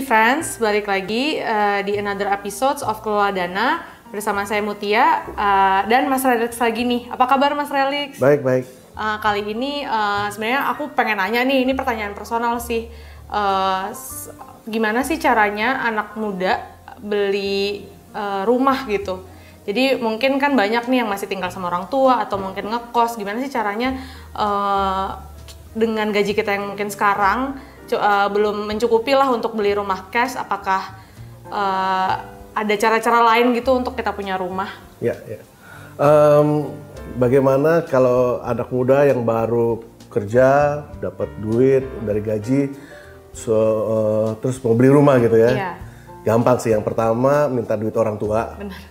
Friends, balik lagi di another episodes of Kelola Dana bersama saya Mutia dan Mas Relix lagi nih. Apa kabar Mas Relix? Baik, baik. Kali ini sebenarnya aku pengen nanya nih, ini pertanyaan personal sih. Gimana sih caranya anak muda beli rumah gitu? Jadi mungkin kan banyak nih yang masih tinggal sama orang tua atau mungkin ngekos. Gimana sih caranya dengan gaji kita yang mungkin sekarang belum mencukupi lah untuk beli rumah cash, apakah ada cara-cara lain gitu untuk kita punya rumah? Ya. Bagaimana kalau anak muda yang baru kerja, dapat duit dari gaji, terus mau beli rumah gitu ya? Iya. Gampang sih, yang pertama minta duit orang tua. Benar.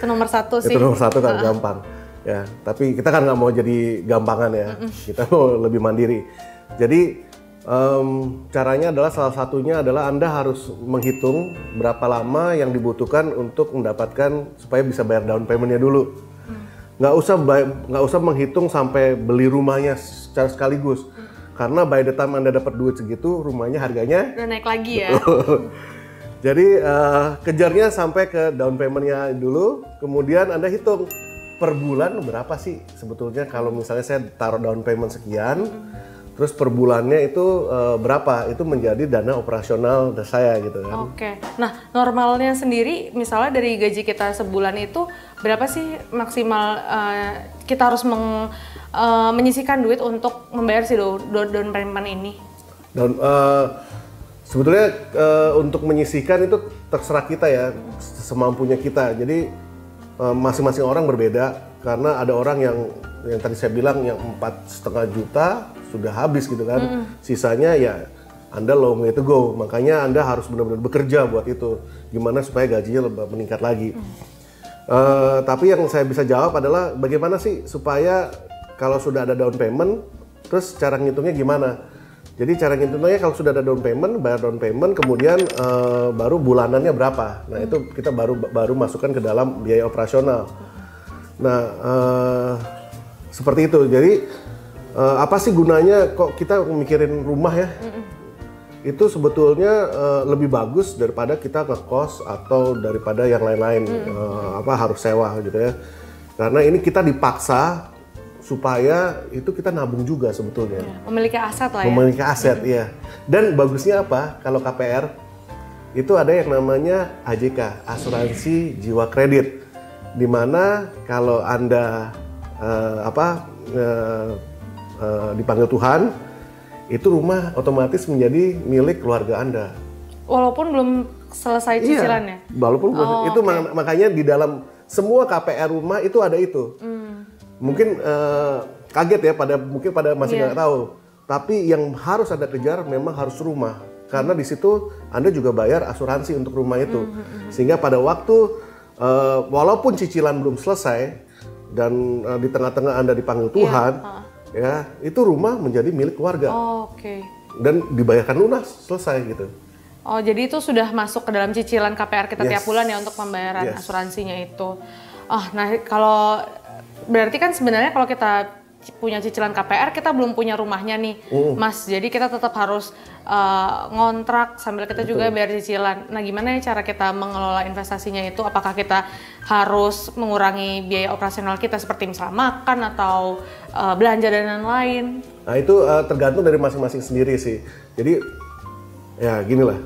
Itu nomor satu sih. Itu nomor satu kan gampang. Ya, tapi kita kan nggak mau jadi gampangan ya. Kita mau lebih mandiri. Jadi caranya adalah salah satunya adalah Anda harus menghitung berapa lama yang dibutuhkan untuk mendapatkan supaya bisa bayar down payment-nya dulu. Nggak usah menghitung sampai beli rumahnya secara sekaligus. Karena by the time Anda dapat duit segitu, rumahnya harganya udah naik lagi ya. Jadi kejarnya sampai ke down payment-nya dulu, kemudian Anda hitung per bulan berapa sih sebetulnya kalau misalnya saya taruh down payment sekian. Terus per bulannya itu berapa? Itu menjadi dana operasional saya gitu kan. Oke. Nah, normalnya sendiri misalnya dari gaji kita sebulan itu berapa sih maksimal kita harus menyisihkan duit untuk membayar si down payment ini? Sebetulnya untuk menyisihkan itu terserah kita ya, semampunya kita. Jadi masing-masing orang berbeda karena ada orang yang tadi saya bilang yang 4,5 juta sudah habis gitu kan, sisanya ya Anda long way to go, makanya Anda harus benar-benar bekerja buat itu, gimana supaya gajinya lebih meningkat lagi. Tapi yang saya bisa jawab adalah bagaimana sih supaya kalau sudah ada down payment, terus cara ngitungnya gimana? Jadi cara ngitungnya kalau sudah ada down payment, bayar down payment, kemudian baru bulanannya berapa. Nah itu kita baru masukkan ke dalam biaya operasional. Nah seperti itu. Jadi apa sih gunanya kok kita mikirin rumah ya? Itu sebetulnya lebih bagus daripada kita ngekos atau daripada yang lain-lain harus sewa gitu ya. Karena ini kita dipaksa supaya itu kita nabung juga sebetulnya. Memiliki aset lah ya. Memiliki aset, iya. Dan bagusnya apa? Kalau KPR itu ada yang namanya AJK, Asuransi Jiwa Kredit. Dimana kalau Anda dipanggil Tuhan, itu rumah otomatis menjadi milik keluarga Anda. Walaupun belum selesai cicilannya? Iya, walaupun itu makanya di dalam semua KPR rumah itu ada itu. Mungkin kaget ya, mungkin pada masih nggak tahu. Tapi yang harus Anda kejar memang harus rumah. Karena di situ Anda juga bayar asuransi untuk rumah itu. Sehingga pada waktu walaupun cicilan belum selesai dan di tengah-tengah Anda dipanggil Tuhan, ya itu rumah menjadi milik keluarga. Dan dibayarkan lunas, selesai gitu. Oh, jadi itu sudah masuk ke dalam cicilan KPR kita tiap bulan ya untuk pembayaran asuransinya itu. Oh, nah kalau berarti kan sebenarnya kalau kita punya cicilan KPR, kita belum punya rumahnya nih, Mas. Jadi kita tetap harus ngontrak sambil kita juga bayar cicilan. Nah, gimana ya cara kita mengelola investasinya itu? Apakah kita harus mengurangi biaya operasional kita seperti misalnya makan atau belanja dan lain-lain? Nah, itu tergantung dari masing-masing sendiri sih. Jadi ya gini lah,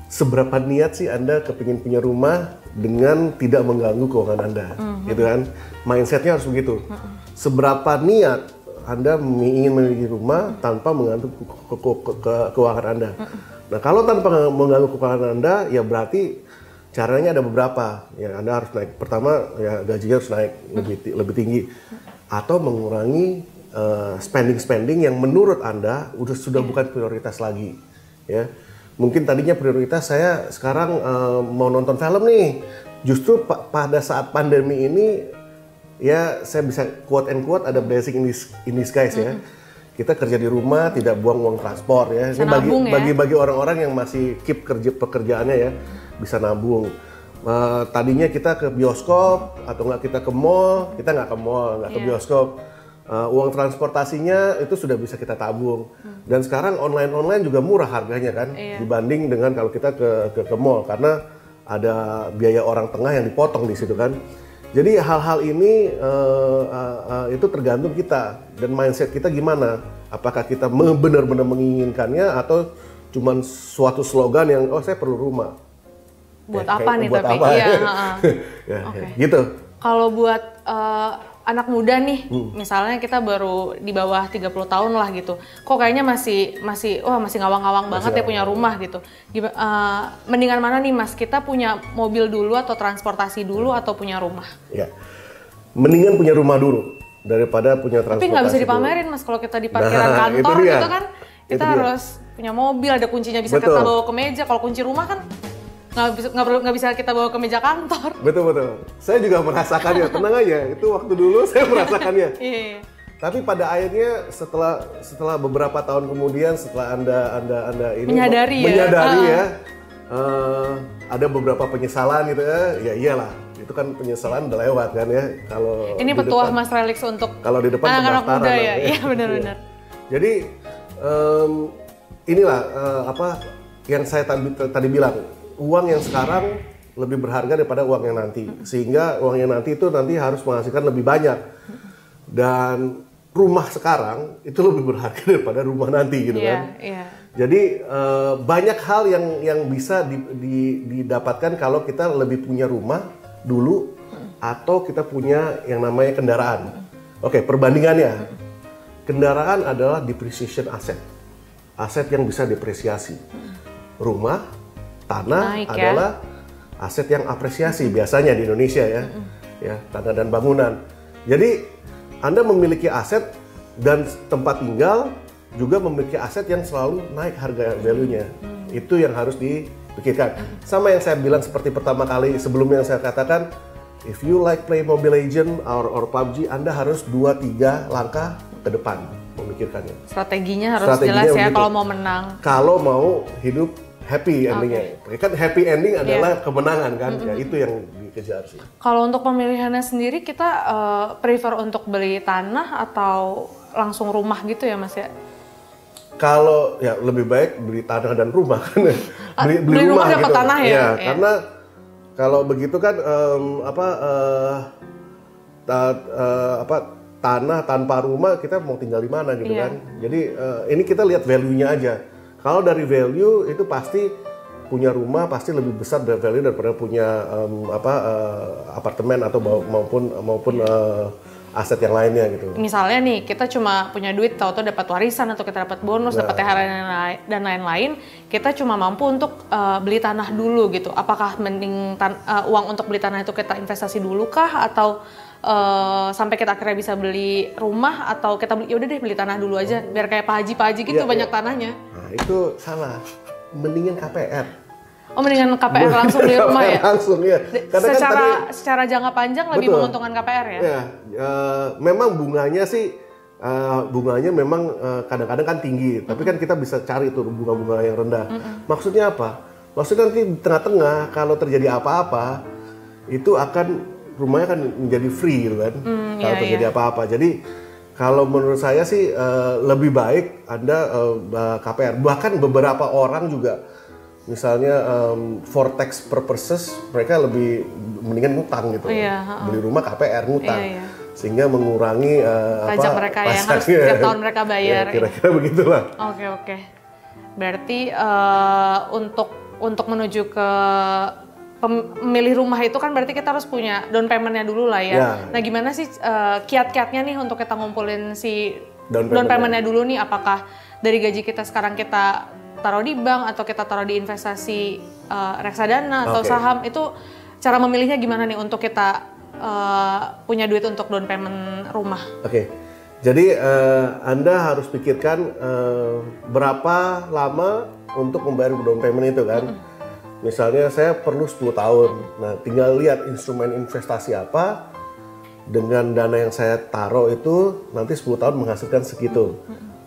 seberapa niat sih Anda kepingin punya rumah dengan tidak mengganggu keuangan Anda, gitu kan? Mindsetnya harus begitu. Seberapa niat Anda ingin memiliki rumah tanpa mengganggu keuangan Anda. Nah, kalau tanpa mengganggu keuangan Anda, ya berarti caranya ada beberapa. Ya, Anda harus naik. Pertama, ya gajinya harus naik lebih tinggi, atau mengurangi spending yang menurut Anda sudah bukan prioritas lagi. Ya, mungkin tadinya prioritas saya sekarang mau nonton film nih. Justru pada saat pandemi ini, ya saya bisa quote and quote ada blessing in disguise ya. Kita kerja di rumah, tidak buang uang transport ya. Ini bagi orang-orang yang masih keep pekerjaannya ya, bisa nabung. Tadinya kita ke bioskop atau nggak kita ke mall, kita nggak ke mall, nggak ke bioskop. Uang transportasinya itu sudah bisa kita tabung. Dan sekarang online juga murah harganya kan, dibanding dengan kalau kita ke mall, karena ada biaya orang tengah yang dipotong di situ kan. Jadi hal-hal ini itu tergantung kita dan mindset kita gimana. Apakah kita benar-benar menginginkannya atau cuman suatu slogan yang saya perlu rumah. Buat apa nih buat tapi? Apa? Iya, Gitu. Kalau buat anak muda nih, misalnya kita baru di bawah 30 tahun lah gitu. Kok kayaknya masih ngawang-ngawang banget ya punya rumah gitu. Mendingan mana nih Mas? Kita punya mobil dulu atau transportasi dulu atau punya rumah? Ya. Mendingan punya rumah dulu daripada punya transportasi. Tapi nggak bisa dipamerin Mas kalau kita di parkiran kantor gitu kan. Kita harus punya mobil, ada kuncinya bisa kita bawa ke meja. Kalau kunci rumah kan nggak bisa kita bawa ke meja kantor. Betul. Saya juga merasakannya, tenang aja. Itu waktu dulu saya merasakannya. Iya. Tapi pada akhirnya setelah beberapa tahun kemudian, setelah anda ini menyadari ya, ada beberapa penyesalan gitu ya iyalah. Itu kan penyesalan udah lewat kan ya. Kalau ini petuah Mas Relix untuk kalau di depan anak-anak muda ya. Iya benar-benar. Jadi inilah yang saya tadi bilang. Uang yang sekarang lebih berharga daripada uang yang nanti. Sehingga uang yang nanti itu nanti harus menghasilkan lebih banyak. Dan rumah sekarang itu lebih berharga daripada rumah nanti gitu kan. Jadi banyak hal yang bisa didapatkan kalau kita lebih punya rumah dulu atau kita punya yang namanya kendaraan. Oke, perbandingannya. Kendaraan adalah depreciation asset. Aset yang bisa depresiasi. Rumah, tanah adalah aset yang apresiasi biasanya di Indonesia ya, tanah dan bangunan. Jadi Anda memiliki aset dan tempat tinggal juga memiliki aset yang selalu naik harga value-nya. Itu yang harus dipikirkan. Sama yang saya bilang seperti pertama kali sebelumnya yang saya katakan, if you like play Mobile Legends or PUBG, Anda harus 2-3 langkah ke depan memikirkannya. Strateginya harus jelas ya kalau mau menang. Kalau mau hidup happy endingnya, kan happy ending adalah kemenangan kan, ya itu yang dikejar sih. Kalau untuk pemilihannya sendiri kita prefer untuk beli tanah atau langsung rumah gitu ya Mas ya? Kalau ya lebih baik beli tanah dan rumah kan, beli rumah dapat gitu. Tanah ya. Karena kalau begitu kan tanah tanpa rumah kita mau tinggal di mana gitu kan. Jadi ini kita lihat value-nya aja. Kalau dari value itu pasti punya rumah pasti lebih besar dari value daripada punya apartemen atau maupun aset yang lainnya gitu. Misalnya nih kita cuma punya duit tahu-tahu dapat warisan atau kita dapat bonus, dapat THR dan lain-lain, kita cuma mampu untuk beli tanah dulu gitu. Apakah mending uang untuk beli tanah itu kita investasi dulu kah atau sampai kita akhirnya bisa beli rumah atau kita beli, yaudah deh beli tanah dulu aja biar kayak Pak Haji gitu banyak tanahnya. Nah, itu salah. Mendingan KPR. Oh, mendingan KPR langsung beli rumah ya? Langsung ya. Karena secara jangka panjang lebih menguntungkan KPR ya? Ya, memang bunganya sih memang kadang-kadang kan tinggi, tapi kan kita bisa cari tuh bunga-bunga yang rendah. Maksudnya apa? Maksudnya nanti di tengah-tengah kalau terjadi apa-apa itu rumahnya kan menjadi free gitu kan. Kalau terjadi apa-apa. Jadi kalau menurut saya sih lebih baik Anda KPR. Bahkan beberapa orang juga misalnya for tax purposes mereka lebih mendingan ngutang gitu. Beli rumah KPR ngutang. Sehingga mengurangi pajak mereka yang harus setiap tahun mereka bayar. Ya, kira-kira begitulah. Oke. Berarti untuk menuju ke memilih rumah itu kan berarti kita harus punya down payment-nya dulu lah ya. Nah gimana sih kiat-kiatnya nih untuk kita ngumpulin si down payment-nya dulu nih? Apakah dari gaji kita sekarang kita taruh di bank atau kita taruh di investasi reksadana atau saham? Itu cara memilihnya gimana nih untuk kita punya duit untuk down payment rumah? Jadi Anda harus pikirkan berapa lama untuk membayar down payment itu kan. Misalnya saya perlu 10 tahun, nah tinggal lihat instrumen investasi apa, dengan dana yang saya taruh itu nanti 10 tahun menghasilkan segitu,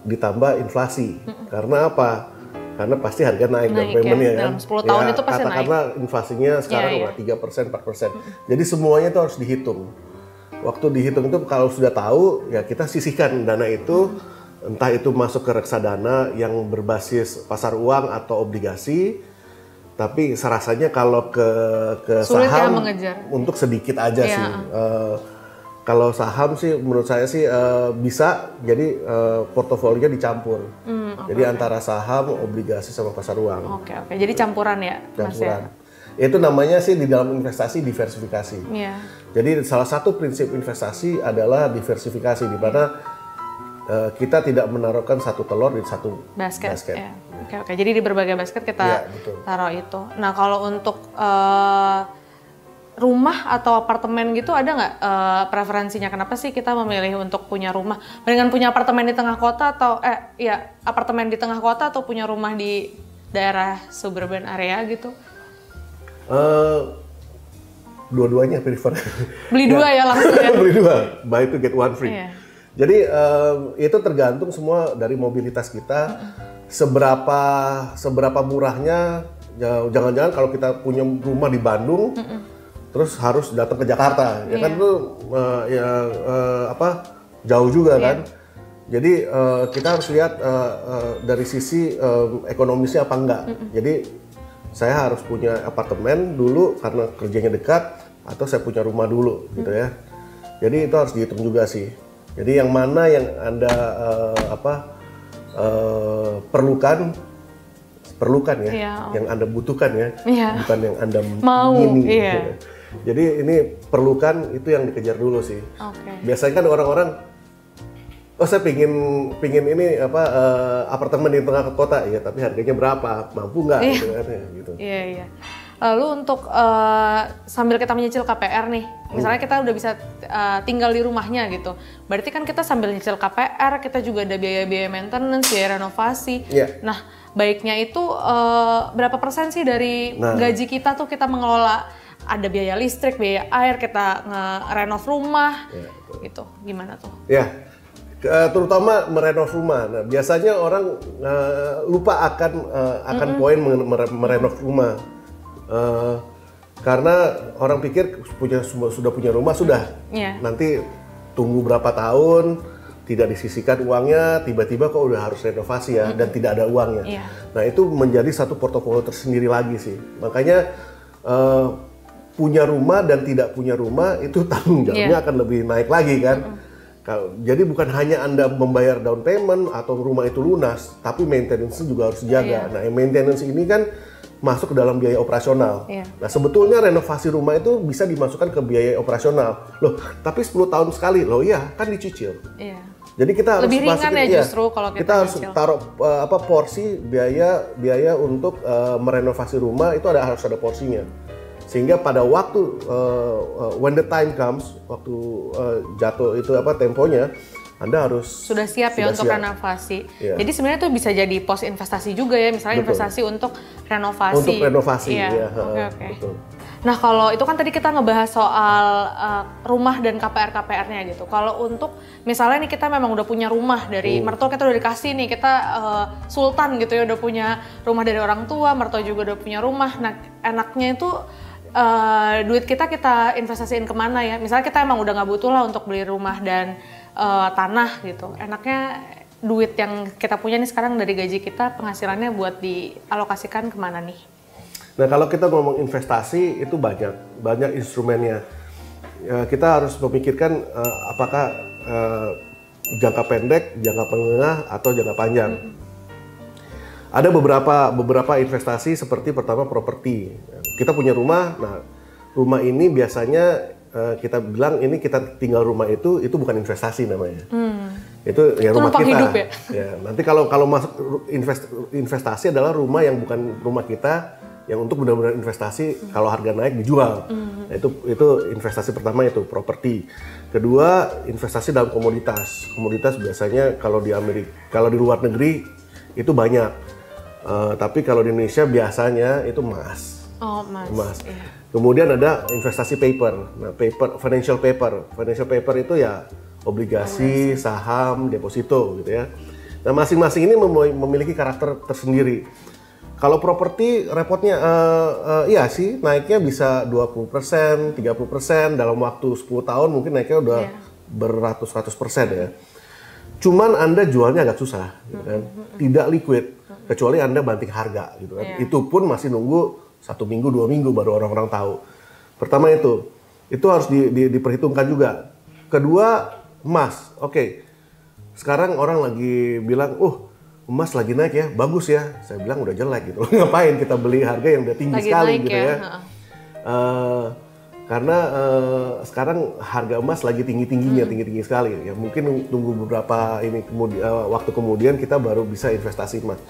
ditambah inflasi. Karena apa? Karena pasti harga naik down payment-nya kan. Dalam 10 tahun itu pasti naik. Karena inflasinya sekarang 3%, 4%. Jadi semuanya itu harus dihitung. waktu dihitung itu kalau sudah tahu ya kita sisihkan dana itu, entah itu masuk ke reksadana yang berbasis pasar uang atau obligasi. Tapi rasanya kalau ke sulit saham untuk sedikit aja sih. Kalau saham sih menurut saya sih bisa jadi portofolionya dicampur. Jadi antara saham, obligasi sama pasar uang. Oke. Jadi campuran ya, campuran. Mas ya? Itu namanya sih di dalam investasi diversifikasi. Jadi salah satu prinsip investasi adalah diversifikasi, di mana kita tidak menaruhkan satu telur di satu basket. Ya. Oke. Jadi di berbagai basket kita taruh itu. Nah kalau untuk rumah atau apartemen gitu ada nggak preferensinya? Kenapa sih kita memilih untuk punya rumah? Mendingan punya apartemen di tengah kota atau apartemen di tengah kota atau punya rumah di daerah suburban area gitu? Dua-duanya prefer. Beli dua ya langsung ya? Beli dua, buy to get one free. Jadi itu tergantung semua dari mobilitas kita, seberapa murahnya. Jangan-jangan kalau kita punya rumah di Bandung, terus harus datang ke Jakarta, ya kan itu jauh juga kan. Jadi kita harus lihat dari sisi ekonomisnya apa enggak. Jadi saya harus punya apartemen dulu karena kerjanya dekat, atau saya punya rumah dulu gitu ya. Jadi itu harus dihitung juga sih. Jadi yang mana yang Anda perlukan ya, yang Anda butuhkan ya, bukan yang Anda mau. Ingini. Jadi ini perlukan itu yang dikejar dulu sih. Biasanya kan orang-orang, saya pingin ini apartemen di tengah kota ya, tapi harganya berapa, mampu nggak gitu. Iya. Lalu untuk sambil kita menyicil KPR nih, misalnya kita udah bisa tinggal di rumahnya gitu, berarti kan kita sambil nyicil KPR, kita juga ada biaya-biaya maintenance, biaya renovasi. Nah, baiknya itu berapa persen sih dari gaji kita tuh kita mengelola? Ada biaya listrik, biaya air, kita nge-renov rumah, gitu. Gimana tuh? Terutama merenov rumah. Nah, biasanya orang lupa akan poin merenov rumah. Karena orang pikir sudah punya rumah sudah, nanti tunggu berapa tahun tidak disisihkan uangnya, tiba-tiba kok udah harus renovasi ya, dan tidak ada uangnya. Nah itu menjadi satu portofolio tersendiri lagi sih. Makanya punya rumah dan tidak punya rumah itu tanggung jawabnya akan lebih naik lagi kan. Jadi bukan hanya Anda membayar down payment atau rumah itu lunas, tapi maintenance juga harus dijaga. Nah maintenance ini kan masuk ke dalam biaya operasional. Nah sebetulnya renovasi rumah itu bisa dimasukkan ke biaya operasional. Loh, tapi 10 tahun sekali. Loh iya, kan dicicil. Jadi kita harus lebih ringan ya justru kalau kita harus taruh porsi biaya untuk merenovasi rumah itu harus ada porsinya. Sehingga pada waktu when the time comes, waktu jatuh itu temponya, Anda harus sudah siap untuk renovasi. Jadi sebenarnya itu bisa jadi pos investasi juga ya, misalnya investasi untuk renovasi. Untuk renovasi, Oke. Nah kalau itu kan tadi kita ngebahas soal rumah dan KPR-KPR-nya gitu. Kalau untuk misalnya nih kita memang udah punya rumah dari mertua, kita udah dikasih nih, kita sultan gitu ya, udah punya rumah dari orang tua, mertua juga udah punya rumah. Nah enaknya itu duit kita investasiin kemana ya? Misalnya kita emang udah nggak butuh lah untuk beli rumah dan tanah gitu. Enaknya duit yang kita punya nih sekarang dari gaji kita, penghasilannya buat dialokasikan kemana nih? Nah kalau kita ngomong investasi itu banyak instrumennya. Kita harus memikirkan apakah jangka pendek, jangka menengah, atau jangka panjang. Ada beberapa investasi seperti pertama properti. Kita punya rumah, nah rumah ini biasanya kita bilang ini kita tinggal rumah itu bukan investasi namanya. Itu ya rumah kita. Hidup ya? Nanti kalau masuk investasi adalah rumah yang bukan rumah kita, yang untuk benar-benar investasi kalau harga naik dijual. Nah, itu investasi pertama itu properti. Kedua investasi dalam komoditas. Komoditas biasanya kalau di luar negeri itu banyak. Tapi kalau di Indonesia biasanya itu emas. Emas. Iya. Kemudian ada investasi paper. Nah, financial paper itu ya obligasi, saham, deposito gitu ya. Nah, masing-masing ini memiliki karakter tersendiri. Kalau properti repotnya, iya sih naiknya bisa 20%, 30% dalam waktu 10 tahun mungkin naiknya udah beratus-ratus persen ya. Cuman Anda jualnya agak susah, gitu kan? Tidak liquid, kecuali Anda banting harga, gitu kan? Itu pun masih nunggu 1 minggu, 2 minggu baru orang-orang tahu. Pertama itu harus diperhitungkan juga. Kedua, emas, oke. Sekarang orang lagi bilang, emas lagi naik ya, bagus ya. Saya bilang udah jelek gitu. Ngapain kita beli harga yang udah tinggi lagi sekali gitu ya. Karena sekarang harga emas lagi tinggi-tingginya, tinggi-tinggi sekali. Ya mungkin tunggu beberapa waktu kemudian kita baru bisa investasi emas.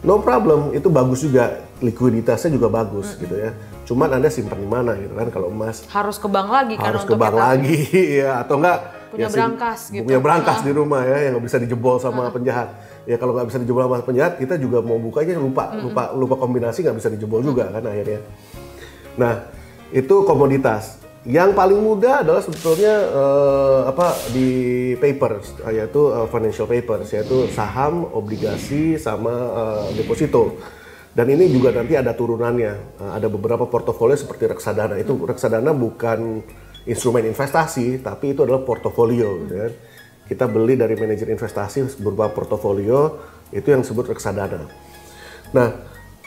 No problem, itu bagus juga. Likuiditasnya juga bagus gitu ya. Cuman Anda simpan di mana gitu kan kalau emas. Harus ke bank lagi kan harus ke bank lagi ya, atau enggak punya berangkas gitu. Punya berangkas di rumah ya yang nggak bisa dijebol sama penjahat. Ya kalau nggak bisa dijebol sama penjahat, kita juga mau bukanya lupa kombinasi, nggak bisa dijebol juga kan akhirnya. Nah, itu komoditas. Yang paling mudah adalah sebetulnya di papers, yaitu financial papers, yaitu saham, obligasi, sama deposito. Dan ini juga nanti ada turunannya. Ada beberapa portofolio seperti reksadana. Itu reksadana bukan instrumen investasi, tapi itu adalah portofolio. Gitu kan. Kita beli dari manajer investasi berupa portofolio, itu yang disebut reksadana. Nah,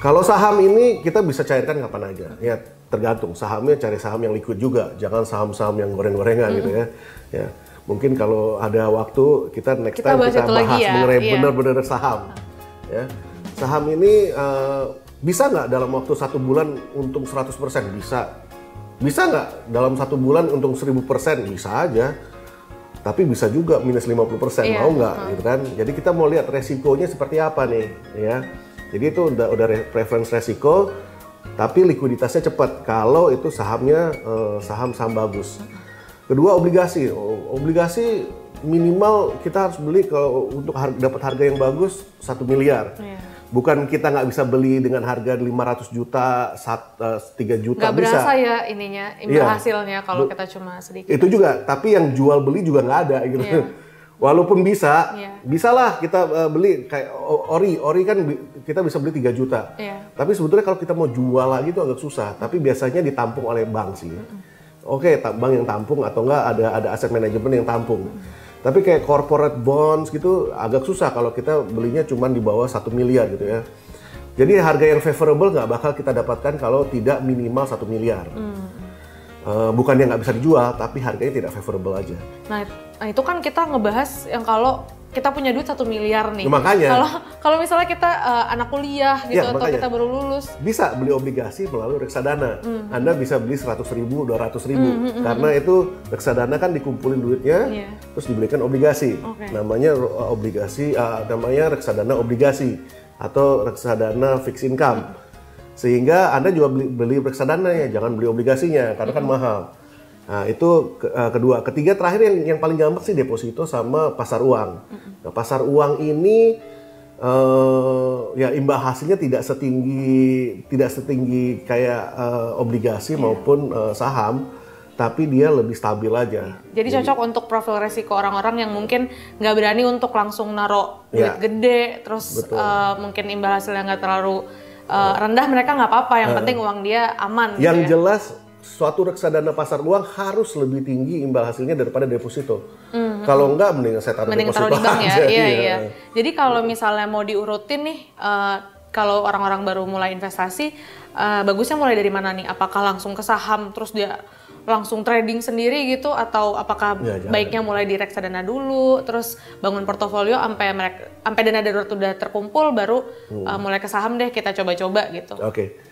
kalau saham ini kita bisa cairkan kapan aja. Ya tergantung, sahamnya cari saham yang liquid juga, jangan saham-saham yang goreng-gorengan gitu ya. Ya, mungkin kalau ada waktu kita next time kita bahas mengenai benar-benar saham. Ya, saham ini bisa nggak dalam waktu 1 bulan untung 100%? Bisa. Bisa nggak dalam 1 bulan untung 1000%? Bisa aja. Tapi bisa juga minus 50%, mau nggak gitu kan? Jadi kita mau lihat resikonya seperti apa nih, ya. Jadi itu udah preference resiko, tapi likuiditasnya cepat kalau itu sahamnya saham-saham bagus. Kedua, obligasi. Obligasi minimal kita harus beli kalau untuk dapat harga yang bagus 1 miliar. Bukan kita nggak bisa beli dengan harga 500 juta, 3 juta. Nggak berasa ya ininya, imbal hasilnya kalau kita cuma sedikit. Itu juga, tapi yang jual beli juga nggak ada gitu. Walaupun bisalah kita beli kayak ori kan kita bisa beli 3 juta. Tapi sebetulnya kalau kita mau jual lagi itu agak susah, tapi biasanya ditampung oleh bank sih. Oke, bank yang tampung atau enggak ada aset manajemen yang tampung. Tapi kayak corporate bonds gitu agak susah kalau kita belinya cuma di bawah 1 miliar gitu ya. Jadi harga yang favorable nggak bakal kita dapatkan kalau tidak minimal 1 miliar. Bukannya nggak bisa dijual, tapi harganya tidak favorable aja. Nah itu kan kita ngebahas yang kalau kita punya duit 1 miliar nih. Makanya. Kalau misalnya kita anak kuliah gitu atau makanya, kita baru lulus. Bisa beli obligasi melalui reksadana. Anda bisa beli 100.000, 200.000. Karena itu reksadana kan dikumpulin duitnya, terus dibelikan obligasi. Namanya namanya reksadana obligasi atau reksadana fixed income. Sehingga Anda juga beli reksadana ya, jangan beli obligasinya karena kan mahal. Nah itu kedua. Ketiga, terakhir yang paling gampang sih deposito sama pasar uang. Nah, pasar uang ini ya imbal hasilnya tidak setinggi kayak obligasi maupun saham, tapi dia lebih stabil aja. Jadi cocok untuk profil resiko orang-orang yang mungkin nggak berani untuk langsung naruh duit gede, terus mungkin imbal hasilnya nggak terlalu rendah, mereka nggak apa-apa. Yang penting uang dia aman. Yang gitu jelas suatu reksadana pasar uang harus lebih tinggi imbal hasilnya daripada deposito. Kalau enggak, mending saya taruh deposito di bank aja. Ya. Iya. Jadi kalau misalnya mau diurutin nih, kalau orang-orang baru mulai investasi, bagusnya mulai dari mana nih? Apakah langsung ke saham, terus dia langsung trading sendiri gitu, atau apakah baiknya mulai di reksadana dulu, terus bangun portofolio sampai dana darurat udah terkumpul, baru mulai ke saham deh kita coba-coba gitu. Oke.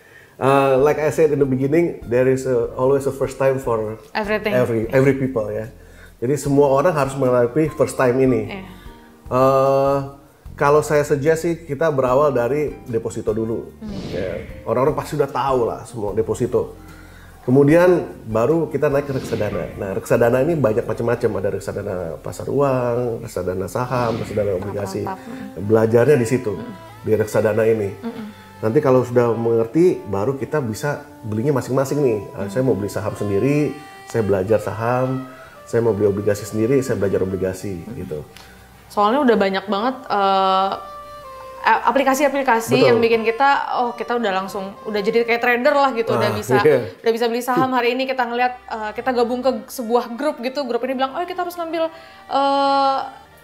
Like I said in the beginning, there is always a first time for every people ya. Jadi semua orang harus menghadapi first time ini. Kalau saya suggest sih kita berawal dari deposito dulu. Orang-orang pasti udah tahu lah semua deposito. Kemudian baru kita naik ke reksadana. Nah reksadana ini banyak macam-macam. Ada reksadana pasar uang, reksadana saham, reksadana obligasi. Belajarnya di situ, di reksadana ini. Nanti kalau sudah mengerti, baru kita bisa belinya masing-masing nih. Saya mau beli saham sendiri, saya belajar saham. Saya mau beli obligasi sendiri, saya belajar obligasi gitu. Soalnya udah banyak banget aplikasi-aplikasi yang bikin kita kita udah jadi kayak trader lah gitu, udah bisa beli saham hari ini. Kita ngeliat kita gabung ke sebuah grup gitu, grup ini bilang kita harus ngambil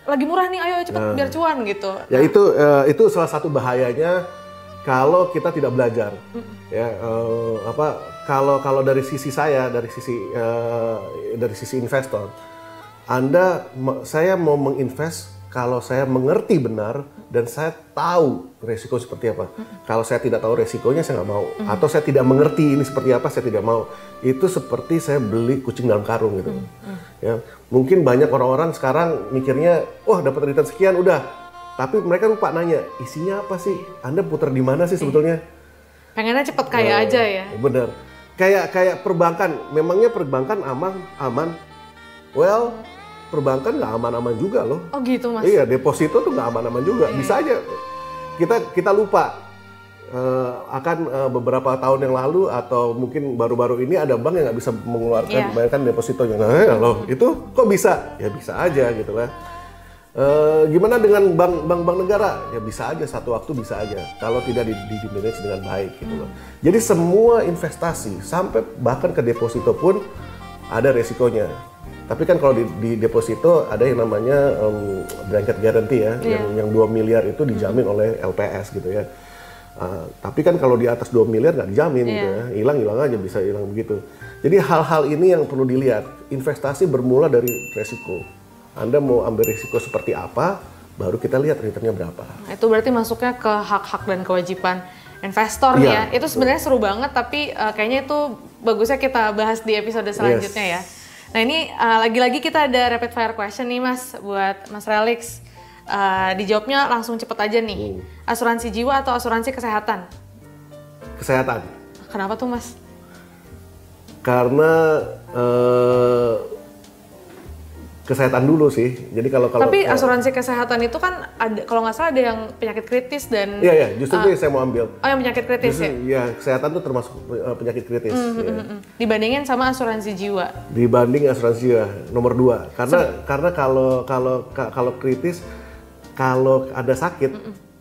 lagi murah nih, ayo cepet biar cuan gitu. Ya itu salah satu bahayanya kalau kita tidak belajar. Ya kalau dari sisi saya, dari sisi investor, saya mau menginvest kalau saya mengerti benar dan saya tahu resiko seperti apa. Kalau saya tidak tahu resikonya, saya nggak mau. Atau saya tidak mengerti ini seperti apa, saya tidak mau. Itu seperti saya beli kucing dalam karung gitu. Ya, mungkin banyak orang-orang sekarang mikirnya, wah dapat return sekian udah. Tapi mereka lupa nanya, isinya apa sih? Anda putar di mana sih sebetulnya? Pengennya cepet kaya aja ya. Bener. Kayak perbankan. Memangnya perbankan aman? Well, perbankan nggak aman-aman juga loh. Oh gitu Mas? Iya, deposito tuh nggak aman-aman juga. Bisa aja kita lupa akan beberapa tahun yang lalu atau mungkin baru-baru ini ada bank yang nggak bisa bayarkan depositonya. Nah, loh itu kok bisa? Ya bisa aja gitu lah. Gimana dengan bank negara? Ya bisa aja, satu waktu bisa aja. Kalau tidak di manage dengan baik gitu loh. Jadi semua investasi sampai bahkan ke deposito pun ada resikonya. Tapi kan kalau di deposito ada yang namanya blanket guarantee ya, yang 2 miliar itu dijamin oleh LPS gitu ya. Tapi kan kalau di atas 2 miliar nggak dijamin gitu ya, hilang aja, bisa hilang begitu. Jadi hal-hal ini yang perlu dilihat. Investasi bermula dari resiko. Anda mau ambil resiko seperti apa, baru kita lihat returnnya berapa. Itu berarti masuknya ke hak-hak dan kewajiban investor ya. Itu sebenarnya seru banget, tapi kayaknya itu bagusnya kita bahas di episode selanjutnya ya. Nah ini lagi-lagi kita ada rapid fire question nih Mas, buat Mas Relix. Dijawabnya langsung cepet aja nih. Asuransi jiwa atau asuransi kesehatan? Kesehatan. Kenapa tuh Mas? Karena kesehatan dulu sih. Jadi kalau tapi asuransi kesehatan itu kan ada, kalau nggak salah ada yang penyakit kritis dan Iya, justru itu yang saya mau ambil. Oh, yang penyakit kritis justru, ya? Iya, kesehatan itu termasuk penyakit kritis. Dibandingin sama asuransi jiwa. Dibanding asuransi jiwa nomor 2. Karena kalau kritis, kalau ada sakit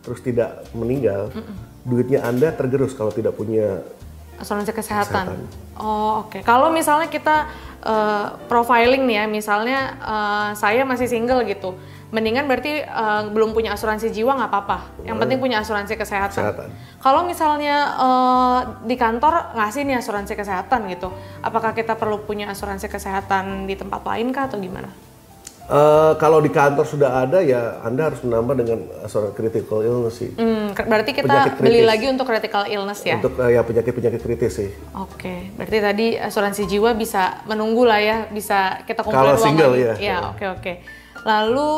terus tidak meninggal, duitnya Anda tergerus kalau tidak punya asuransi kesehatan. Oh, oke. Kalau misalnya kita profiling nih ya, misalnya saya masih single gitu, mendingan berarti belum punya asuransi jiwa nggak apa-apa. Yang penting punya asuransi kesehatan. Kalau misalnya di kantor ngasih nih asuransi kesehatan gitu, apakah kita perlu punya asuransi kesehatan di tempat lain kah atau gimana? Kalau di kantor sudah ada ya Anda harus menambah dengan asuransi critical illness sih. Berarti kita beli lagi untuk critical illness ya? Untuk ya penyakit kritis sih. Oke, berarti tadi asuransi jiwa bisa menunggu lah ya, bisa kita kumpulin kalau single ya. Ya, oke. Lalu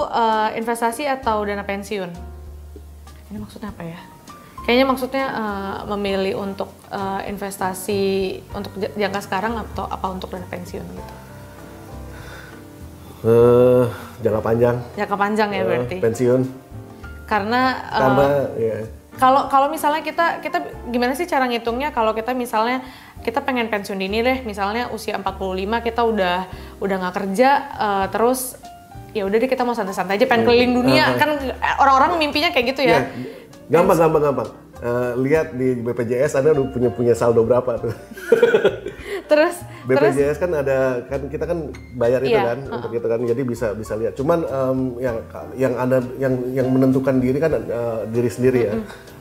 investasi atau dana pensiun? Ini maksudnya apa ya? Kayaknya maksudnya memilih untuk investasi untuk jangka sekarang atau apa untuk dana pensiun gitu? Jangka panjang. Jangka panjang ya berarti. Pensiun. Karena ya. Kalau misalnya kita gimana sih cara ngitungnya kalau kita misalnya kita pengen pensiun dini deh, misalnya usia 45 kita udah nggak kerja, terus ya udah deh kita mau santai-santai aja pengen keliling dunia, kan orang-orang mimpinya kayak gitu ya. Gampang. Lihat di BPJS Anda udah punya saldo berapa tuh. Terus BPJS kan ada, kan kita kan bayar itu kan untuk itu kan, jadi bisa lihat. Cuman yang menentukan diri kan diri sendiri ya.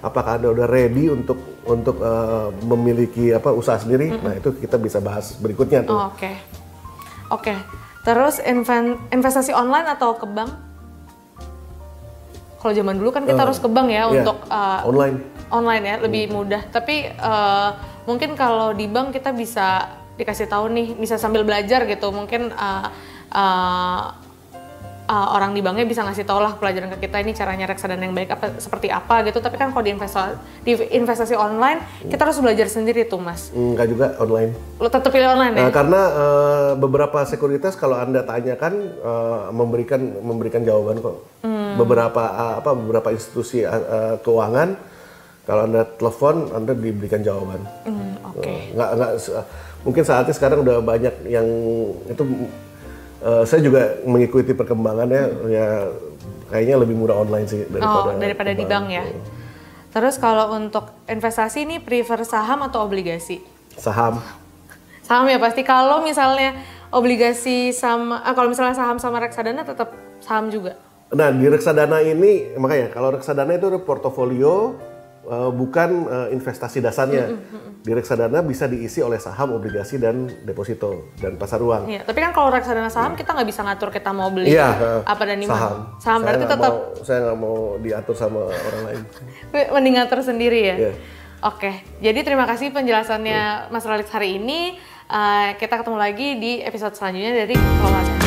Apakah Anda udah ready untuk memiliki usaha sendiri? Nah itu kita bisa bahas berikutnya tuh. Oke. Terus investasi online atau ke bank? Kalau zaman dulu kan kita harus ke bank ya untuk online ya, lebih mudah. Tapi mungkin kalau di bank kita bisa dikasih tahu nih, bisa sambil belajar gitu. Mungkin orang di banknya bisa ngasih tahu lah pelajaran ke kita, ini caranya reksadana yang baik seperti apa gitu. Tapi kan kalau di investasi online kita harus belajar sendiri tuh Mas. Enggak juga online. Lo tetap pilih online ya? Karena beberapa sekuritas kalau Anda tanyakan memberikan jawaban kok. Beberapa institusi keuangan kalau Anda telepon Anda diberikan jawaban. Oke. Mungkin saatnya sekarang udah banyak yang itu saya juga mengikuti perkembangannya, ya kayaknya lebih mudah online sih daripada di bank ya. Terus kalau untuk investasi ini prefer saham atau obligasi? Saham. Saham ya pasti. Kalau misalnya obligasi sama, kalau misalnya saham sama reksadana tetap saham juga? Nah di reksadana ini, makanya kalau reksadana itu portofolio, bukan investasi dasarnya. Di reksadana bisa diisi oleh saham, obligasi, dan deposito, dan pasar uang. Iya, tapi kan kalau reksadana saham kita nggak bisa ngatur kita mau beli apa dan di mana. Saham berarti tetap. Saya nggak mau diatur sama orang lain. Mending ngatur sendiri ya? Yeah. Oke, jadi terima kasih penjelasannya Mas Ralix hari ini. Kita ketemu lagi di episode selanjutnya dari Pengelolaan.